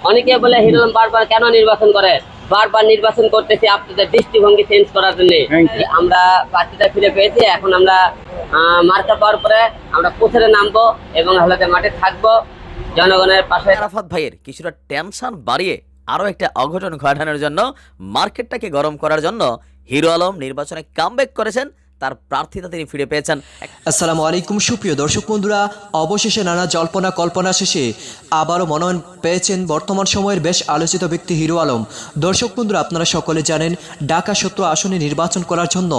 অনেকে বলে হিরো আলম বারবার কেন নির্বাচন করে, বারবার নির্বাচন করতেছি আপনাদের দৃষ্টিভঙ্গি চেঞ্জ করার জন্য। আমরা প্রার্থীটা ফিরে পেয়েছি, এখন আমরা মার্কা পাওয়ার পরে আমরা প্রচারে নামবো এবং হলতে মাঠে থাকবো জনগণের পাশে। আরাফাত ভাইয়ের কিছুটা টেনশন বাড়িয়ে আরো একটা অঘটন ঘটানোর জন্য, মার্কেটটাকে গরম করার জন্য হিরো আলম নির্বাচনে কামব্যাক করেছেন, তার প্রার্থিতা তিনি ফিরে পেয়েছেন। আসসালামু আলাইকুম সুপ্রিয় দর্শক বন্ধুরা, অবশেষে নানা জল্পনা কল্পনা শেষে আবারও মনোনয়ন পেয়েছেন বর্তমান সময়ের বেশ আলোচিত ব্যক্তি হিরো আলম। দর্শক বন্ধুরা, আপনারা সকলে জানেন ঢাকা 17 আসনে নির্বাচন করার জন্য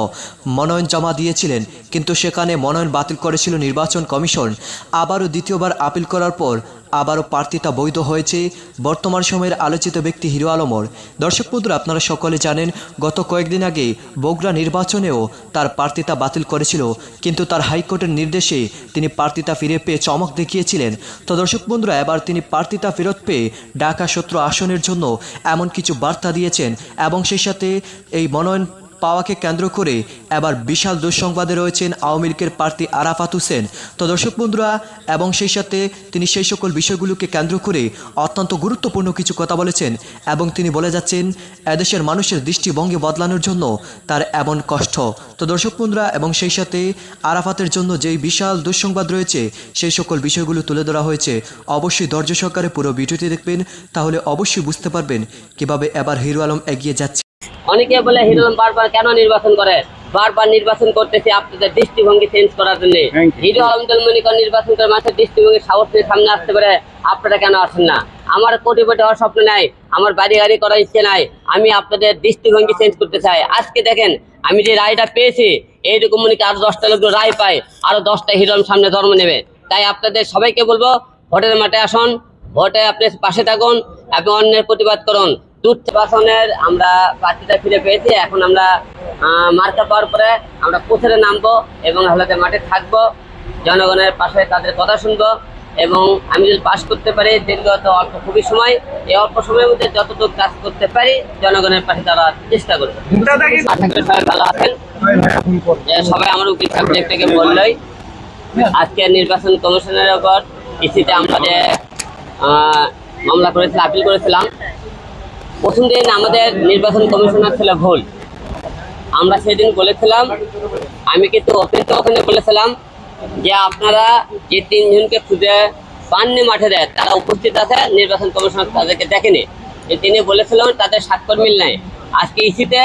মনোনয়ন জমা দিয়েছিলেন, কিন্তু সেখানে মনোনয়ন বাতিল করেছিল নির্বাচন কমিশন। আবারও দ্বিতীয়বার আপিল করার পর আবারও প্রার্থিতা বৈধ হয়েছে বর্তমান সময়ের আলোচিত ব্যক্তি হিরো আলমর। দর্শক বন্ধুরা, আপনারা সকলে জানেন গত কয়েকদিন আগে বগুড়া নির্বাচনেও তার প্রার্থিতা বাতিল করেছিল, কিন্তু তার হাইকোর্টের নির্দেশে তিনি প্রার্থিতা ফিরে পেয়ে চমক দেখিয়েছিলেন। তো দর্শক বন্ধুরা, এবার তিনি প্রার্থিতা ফেরত পেয়ে ঢাকা 17 আসনের জন্য এমন কিছু বার্তা দিয়েছেন এবং সেই সাথে এই মনোনয়ন পাওয়াকে কেন্দ্র করে এবার বিশাল দুঃসংবাদে রয়েছেন আওয়ামী লীগের প্রার্থী আরাফাত হোসেন। তো দর্শক বন্ধুরা, এবং সেই সাথে তিনি সেই সকল বিষয়গুলোকে কেন্দ্র করে অত্যন্ত গুরুত্বপূর্ণ কিছু কথা বলেছেন এবং তিনি বলে যাচ্ছেন এদেশের মানুষের দৃষ্টিভঙ্গি বদলানোর জন্য তার এমন কষ্ট। তো দর্শক বন্ধুরা, এবং সেই সাথে আরাফাতের জন্য যেই বিশাল দুঃসংবাদ রয়েছে সেই সকল বিষয়গুলো তুলে ধরা হয়েছে। অবশ্যই ধৈর্য সহকারে পুরো ভিডিওটি দেখবেন, তাহলে অবশ্যই বুঝতে পারবেন কিভাবে এবার হিরো আলম এগিয়ে যাচ্ছে। অনেকে বলে হিরো আলম বারবার কেন নির্বাচন করে, বারবার নির্বাচন করতেছি আপনাদের দৃষ্টিভঙ্গি চেঞ্জ করার জন্য। হিরো আলম মনে করেন নির্বাচন করে মানুষের দৃষ্টিভঙ্গি সাহস নিয়ে সামনে আসতে পারে, আপনারা কেন আসেন না? আমার কোটিপতি হওয়ার স্বপ্ন নাই, আমার বাড়ি গাড়ি করার ইচ্ছে নাই, আমি আপনাদের দৃষ্টিভঙ্গি চেঞ্জ করতে চাই। আজকে দেখেন আমি যে রায়টা পেয়েছি, এইরকম মনে করি আরো 10টা লোক রায় পায়, আরো 10টা হিরো আলম সামনে জন্ম নেবে। তাই আপনাদের সবাইকে বলবো, ভোটের মাঠে আসুন, ভোটে আপনি পাশে থাকুন এবং অন্যের প্রতিবাদ করুন। নির্বাচনের আমরা প্রার্থীটা ফিরে পেয়েছি, এখন আমরা মার্কা পাওয়ার পরে আমরা প্রচারে নামবো এবং হলতে মাঠে থাকবো জনগণের পাশে, তাদের কথা শুনবো এবং আমি যদি পাশ করতে পারি দীর্ঘত অল্প খুবই সময়, এই অল্প সময়ের মধ্যে যতটুকু কাজ করতে পারি জনগণের পাশে তারা চেষ্টা করবে। সবাই ভালো আছেন, সবাই আমার উকিল সাহেব থেকে বললই আজকে নির্বাচন কমিশনের উপর ইসিতে আমরা যে মামলা করেছিলাম, আপিল করেছিলাম, প্রথম দিন আমাদের নির্বাচন কমিশনার ছিল ভুল। আমরা সেদিন বলেছিলাম, আমি কিন্তু ওখানে বলেছিলাম যে আপনারা যে 3 জনকে খুঁজে পাননি মাঠে দেয় তারা উপস্থিত আছে, নির্বাচন কমিশনার তাদেরকে দেখেনি। তিনি বলেছিলেন তাদের স্বাক্ষর মিল নাই। আজকে ইসিতে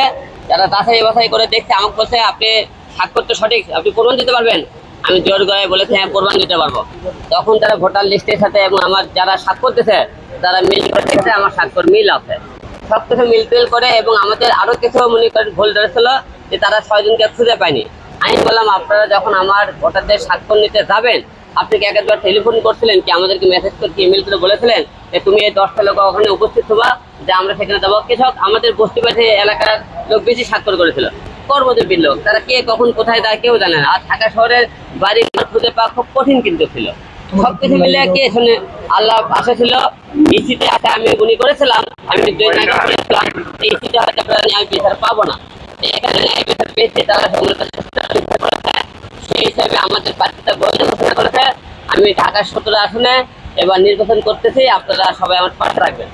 যারা যাচাই বাছাই করে দেখছে, আমাকে বলছে আপনি স্বাক্ষর তো সঠিক, আপনি প্রমাণ দিতে পারবেন? আমি জোর গলায় বলেছি হ্যাঁ প্রমাণ দিতে পারবো। তখন তারা ভোটার লিস্টের সাথে এবং আমার যারা স্বাক্ষর দিচ্ছে তারা মিল করে দেখছে আমার স্বাক্ষর মিল আছে, সব কিছু মিলটিল করে। এবং আমাদের আরো কিছু মনে করেন ভুল ধরেছিল যে তারা 6 জনকে খুঁজে পায়নি। আমি বললাম আপনারা যখন আমার ভোটারদের স্বাক্ষর নিতে যাবেন, আপনি কি একবার টেলিফোন করছিলেন কি, আমাদেরকে মেসেজ করে কি ইমেল করে বলেছিলেন যে তুমি এই 10টা লোক ওখানে উপস্থিত হবা, যে আমরা সেখানে যাবো? কৃষক আমাদের বস্তিবাসী এলাকার লোক বেশি স্বাক্ষর করেছিল, কর্মজীবীর লোক, তারা কে কখন কোথায় যায় কেউ জানে না। আর ঢাকা শহরের বাড়ি খুঁজে পাওয়া খুব কঠিন কিন্তু ছিল। সবকিছু মিলে কি এখানে আল্লাহ আশা ছিল। ইসিতে আশা আমি উনি করেছিলাম, আমি 2 দিন আগে বলেছিলাম ইসিতে হয়তো ন্যায় বিচার পাবো না, এখানে ন্যায় বিচার পেয়েছে, তারা সেই হিসাবে আমাদের প্রার্থীটা বৈধ ঘোষণা করেছে। আমি ঢাকা 17 আসনে এবার নির্বাচন করতেছি, আপনারা সবাই আমার পাশে রাখবেন।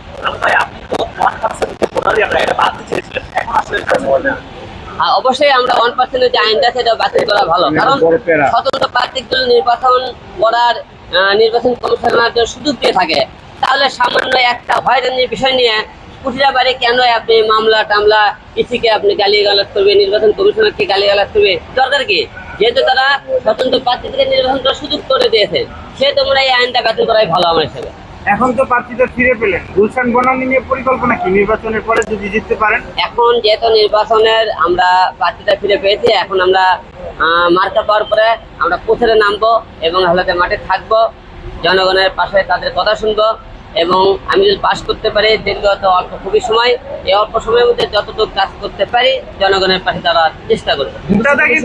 অবশ্যই আমরা 1% যে আইনটা সেটা বাতিল করা ভালো, কারণ স্বতন্ত্র প্রার্থীগুলো নির্বাচন করার নির্বাচন কমিশনারদের সুযোগ দিয়ে থাকে। তাহলে সামান্য একটা হয়রানির বিষয় নিয়ে কুঠিরা বাড়ি কেন আপনি মামলা টামলা ইসিকে আপনি গালিগালাজ করবে, নির্বাচন কমিশনারকে গালিগালাজ করবে, দরকার কি? যেহেতু তারা স্বতন্ত্র প্রার্থীদের নির্বাচন করার সুযোগ করে দিয়েছে, সে তোমরা এই আইনটা বাতিল করাই ভালো আমার হিসেবে। এখন তো প্রার্থীদের ফিরে পেলেন, গুলশান বনানী নিয়ে পরিকল্পনা কি নির্বাচনের পরে যদি জিততে পারেন? এখন যেহেতু নির্বাচনের আমরা প্রার্থীটা ফিরে পেয়েছি, এখন আমরা মার্কা পাওয়ার পরে আমরা প্রচারে নামবো এবং হলতে মাঠে থাকবো জনগণের পাশে, তাদের কথা শুনবো এবং আমি যদি পাশ করতে পারি দীর্ঘত অল্প খুবই সময়, এই অল্প সময়ের মধ্যে যতটুকু কাজ করতে পারি জনগণের পাশে তারা চেষ্টা করবে।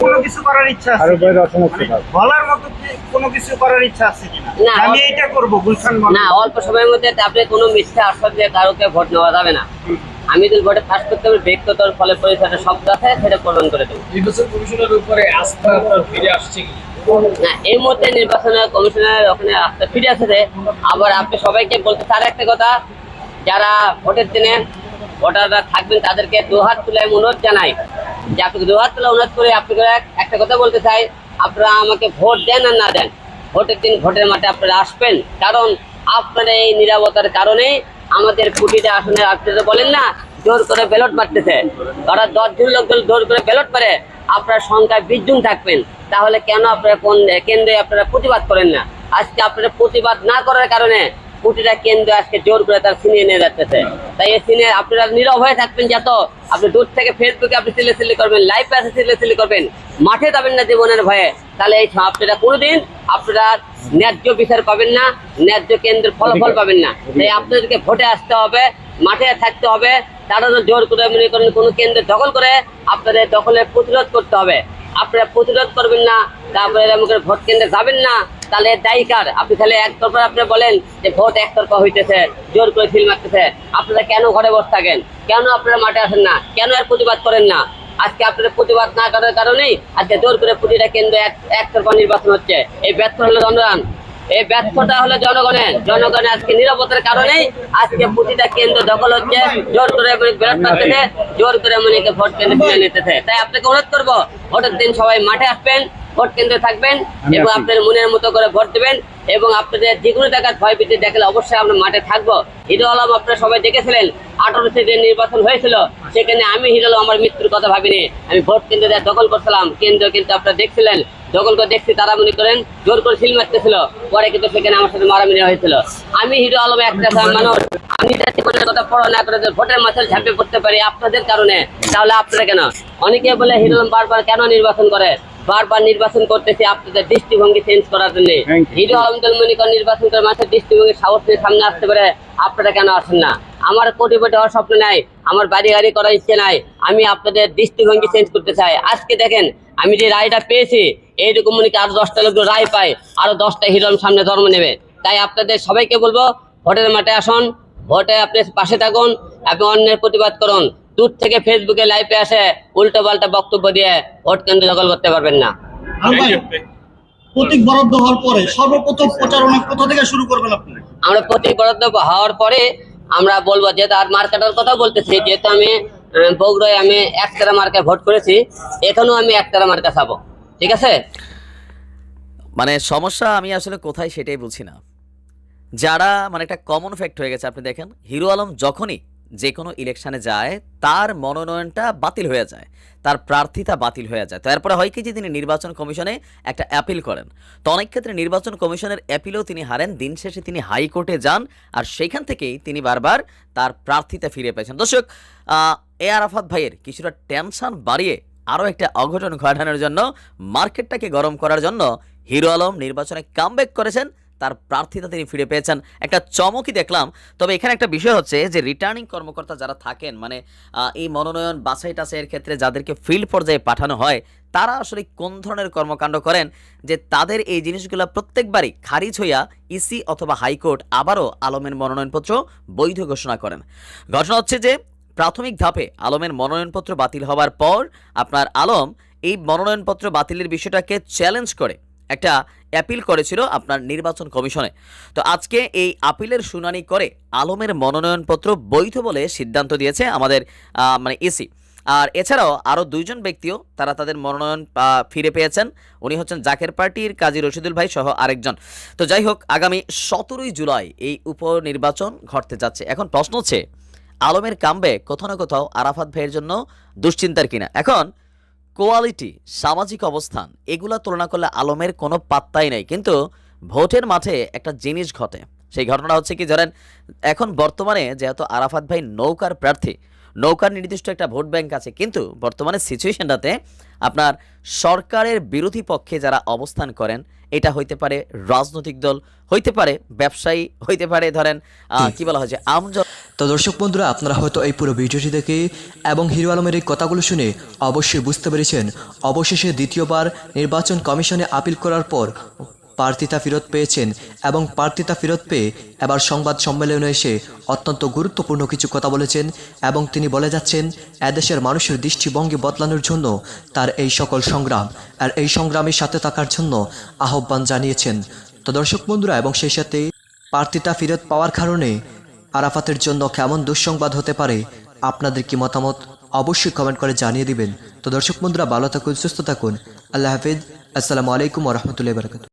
কোনো কিছু করার ইচ্ছা আছে, বলার মতো কোনো কিছু করার ইচ্ছা আছে কিনা? না, আমি এটা করব গুলশান না, অল্প সময়ের মধ্যে আপনি কোনো মিথ্যা আশ্বাস দিয়ে কারোকে ভোট নেওয়া যাবে না। আমি যদি ভোটে পাস করতে পারি ব্যক্তিগত ফলে পরিচয়টা শব্দ আছে সেটা প্রদান করে দেবো। নির্বাচন কমিশনের উপরে আস্থা ফিরে আসছে কি না, এই মুহূর্তে নির্বাচনের কমিশনের ওখানে আস্থা ফিরে আসছে। আবার আপনি সবাইকে বলতে চার একটা কথা, যারা ভোটের দিনে ভোটাররা থাকবেন তাদেরকে দুহাত তুলে আমি অনুরোধ জানাই যে আপনাকে দুহাত তুলে অনুরোধ করে আপনাকে একটা কথা বলতে চাই, আপনারা আমাকে ভোট দেন আর না দেন, ভোটের দিন ভোটের মাঠে আপনারা আসবেন। কারণ আপনারা এই নিরাপত্তার কারণেই আমাদের প্রতিটা আসনে আপনারা বলেন না জোর করে ব্যালট মারতেছে, ওরা 10 জন লোক জোর করে ব্যালট মারে, আপনার সংখ্যায় 20 জন থাকবেন, তাহলে কেন আপনারা কোন কেন্দ্রে আপনারা প্রতিবাদ করেন না? আজকে আপনারা প্রতিবাদ না করার কারণে প্রতিটা কেন্দ্র আজকে জোর করে তার ছিনিয়ে নিয়ে যাচ্ছে। তাই এই সিনে আপনারা নীরব হয়ে থাকবেন, যত আপনি দূর থেকে ফেসবুকে আপনি সিলে করবেন, লাইভ আছে সিলে করবেন, মাঠে যাবেন না জীবনের ভয়ে, তাহলে এই আপনারা কোনোদিন আপনারা ন্যায্য বিচার পাবেন না, ন্যায্য কেন্দ্রের ফলাফল পাবেন না। তাই আপনাদেরকে ভোটে আসতে হবে, মাঠে থাকতে হবে, তারা জোর করে মনে করেন কোনো কেন্দ্র দখল করে আপনাদের দখলের প্রতিরোধ করতে হবে। আপনারা প্রতিরোধ করবেন না, তারপরে আমাদের ভোট কেন্দ্রে যাবেন না, তাহলে দায়িকার আপনি তাহলে একতরফা আপনি বলেন যে ভোট একতরফা হইতেছে, জোর করে ফিল মারতেছে। আপনারা কেন ঘরে বসে থাকেন? কেন আপনারা মাঠে আসেন না? কেন আর প্রতিবাদ করেন না? আজকে আপনারা প্রতিবাদ না করার কারণেই আজকে জোর করে প্রতিটা কেন্দ্রে একতরফা নির্বাচন হচ্ছে। এই ব্যর্থ হলো জনগণ, এই ব্যর্থতা হলো জনগণের আজকে নিরাপত্তার কারণেই আজকে প্রতিটা কেন্দ্র দখল হচ্ছে, জোর করে ব্যালট মারতেছে, জোর করে ভোট কেন্দ্রে তুলে নিতেছে। তাই আপনাকে অনুরোধ করবো, ভোটের দিন সবাই মাঠে আসবেন, ভোট কেন্দ্রে থাকবেন এবং আপনার মনের মতো করে ভোট দেবেন। এবং আপনাদের যে কোনো টাকার ভয়ভীতি দেখলে অবশ্যই আমরা মাঠে থাকবো। হিরো আলম আপনারা সবাই দেখেছিলেন 18 যে নির্বাচন হয়েছিল, সেখানে আমি হিরো আলম আমার মৃত্যুর কথা ভাবিনি, আমি ভোট কেন্দ্রে দখল করছিলাম কেন্দ্র, কিন্তু আপনারা দেখছিলেন দখল করে দেখছি তারা মনে করেন জোর করে সিল মারতেছিল, পরে কিন্তু সেখানে আমার সাথে মারামারি হয়েছিল। আমি হিরো আলম একটা মানুষ, আমি ভোটের কথা পড়া না করে ভোটের মাথায় ঝাঁপে পড়তে পারি আপনাদের কারণে, তাহলে আপনারা কেন? অনেকে বলে হিরো আলম বারবার কেন নির্বাচন করে, বারবার নির্বাচন করতেছি আপনাদের দৃষ্টিভঙ্গি চেঞ্জ করার জন্য। হিরো আলম মনে করেন নির্বাচন করে মানুষের দৃষ্টিভঙ্গি সাহস নিয়ে সামনে আসতে পারে, আপনারা কেন আসেন না? আমার কোটিপতি হওয়ার স্বপ্ন নাই, আমার বাড়ি গাড়ি করার ইচ্ছে নাই, আমি আপনাদের দৃষ্টিভঙ্গি চেঞ্জ করতে চাই। আজকে দেখেন আমি যে রায়টা পেয়েছি, এইরকম মনে আরো 10টা লোক রায় পায়, আরো 10টা হিরো আলম সামনে জন্ম নেবে। তাই আপনাদের সবাইকে বলবো, ভোটের মাঠে আসুন, ভোটে আপনি পাশে থাকুন এবং অন্যের প্রতিবাদ করুন। দূর থেকে ফেসবুকে লাইভে আসে উল্টো পাল্টা বক্তব্য দিয়ে ভোট কেন্দ্র দখল করতে পারবেন না। প্রতীক বরাদ্দ হওয়ার পরে সর্বপ্রথম প্রচারণা কোথা থেকে শুরু করবেন আপনি? আমরা প্রতীক বরাদ্দ হওয়ার পরে আমরা বলবো, যেহেতু আর মার্কেটের কথা বলতেছি, যেহেতু আমি বগুড়ায় আমি একতারা মার্কায় ভোট করেছি, এখানেও আমি একতারা মার্কা চাবো। ঠিক আছে, মানে সমস্যা আমি আসলে কোথায় সেটাই বুঝি না। যারা মানে একটা কমন ফ্যাক্ট হয়ে গেছে, আপনি দেখেন হিরো আলম যখনই যে কোনো ইলেকশনে যায় তার মনোনয়নটা বাতিল হয়ে যায়, তার প্রার্থিতা বাতিল হয়ে যায়। তো এরপরে হয় কি যে তিনি নির্বাচন কমিশনে একটা অ্যাপিল করেন, তো অনেক ক্ষেত্রে নির্বাচন কমিশনের অ্যাপিলেও তিনি হারেন, দিন শেষে তিনি হাইকোর্টে যান, আর সেইখান থেকেই তিনি বারবার তার প্রার্থিতা ফিরে পেয়েছেন। দর্শক, এ আরাফাত ভাইয়ের কিছুটা টেনশন বাড়িয়ে আরও একটা অঘটন ঘটানোর জন্য, মার্কেটটাকে গরম করার জন্য হিরো আলম নির্বাচনে কামব্যাক করেছেন, তার প্রার্থিতা তিনি ফিরে পেয়েছেন। একটা চমকই দেখলাম। তবে এখানে একটা বিষয় হচ্ছে যে রিটার্নিং কর্মকর্তা যারা থাকেন, মানে এই মনোনয়ন বাছাই টাছাইয়ের ক্ষেত্রে যাদেরকে ফিল্ড পর্যায়ে পাঠানো হয়, তারা আসলে কোন ধরনের কর্মকাণ্ড করেন যে তাদের এই জিনিসগুলো প্রত্যেকবারই খারিজ হইয়া ইসি অথবা হাইকোর্ট আবারও আলমের মনোনয়নপত্র বৈধ ঘোষণা করেন। ঘটনা হচ্ছে যে প্রাথমিক ধাপে আলমের মনোনয়নপত্র বাতিল হওয়ার পর আপনার আলম এই মনোনয়নপত্র বাতিলের বিষয়টাকে চ্যালেঞ্জ করে একটা অ্যাপিল করেছিল আপনার নির্বাচন কমিশনে। তো আজকে এই আপিলের শুনানি করে আলমের মনোনয়নপত্র বৈধ বলে সিদ্ধান্ত দিয়েছে আমাদের মানে ইসি। আর এছাড়াও আরও 2 জন ব্যক্তিও তারা তাদের মনোনয়ন ফিরে পেয়েছেন। উনি হচ্ছেন জাকের পার্টির কাজী রশিদুল ভাই সহ আরেকজন। তো যাই হোক, আগামী 17ই জুলাই এই উপনির্বাচন ঘটতে যাচ্ছে। এখন প্রশ্ন হচ্ছে, আলমের কামব্যাক কোথাও না কোথাও আরাফাত ভাইয়ের জন্য দুশ্চিন্তার কিনা? এখন কোয়ালিটি, সামাজিক অবস্থান, এগুলা তুলনা করলে আলমের কোনো পাত্তাই নাই, কিন্তু ভোটের মাঠে একটা জিনিস ঘটে। সেই ঘটনাটা হচ্ছে কি, ধরেন এখন বর্তমানে যেহেতু আরাফাত ভাই নৌকার প্রার্থী, নৌকার নির্দিষ্ট একটা ভোট ব্যাংক আছে, কিন্তু বর্তমানে সিচুয়েশনটাতে আপনার সরকারের বিরোধী পক্ষে যারা অবস্থান করেন, এটা হইতে পারে রাজনৈতিক দল, হইতে পারে ব্যবসায়ী, হইতে পারে ধরেন কি বলা হয় যে আমজন। তো দর্শক বন্ধুরা, আপনারা হয়তো এই পুরো ভিডিওটি দেখে এবং হিরো আলমের এই কথাগুলো শুনে অবশ্যই বুঝতে পেরেছেন, অবশেষে দ্বিতীয়বার নির্বাচন কমিশনে আপিল করার পর প্রার্থিতা ফেরত পেয়েছেন এবং প্রার্থিতা ফেরত পেয়ে এবার সংবাদ সম্মেলনে এসে অত্যন্ত গুরুত্বপূর্ণ কিছু কথা বলেছেন এবং তিনি বলে যাচ্ছেন এদেশের মানুষের দৃষ্টিভঙ্গি বদলানোর জন্য তার এই সকল সংগ্রাম, আর এই সংগ্রামের সাথে থাকার জন্য আহ্বান জানিয়েছেন। তো দর্শক বন্ধুরা, এবং সেই সাথে প্রার্থিতা ফেরত পাওয়ার কারণে আরাফাতের জন্য কেমন দুঃসংবাদ হতে পারে? আপনাদের কি মতামত অবশ্যই কমেন্ট করে জানিয়ে দিবেন। তো দর্শক বন্ধুরা, ভালো থাকুন, সুস্থ থাকুন। আল্লাহ হাফিজ। আসসালামু আলাইকুম ওয়া রাহমাতুল্লাহি ওয়া বারাকাতুহু।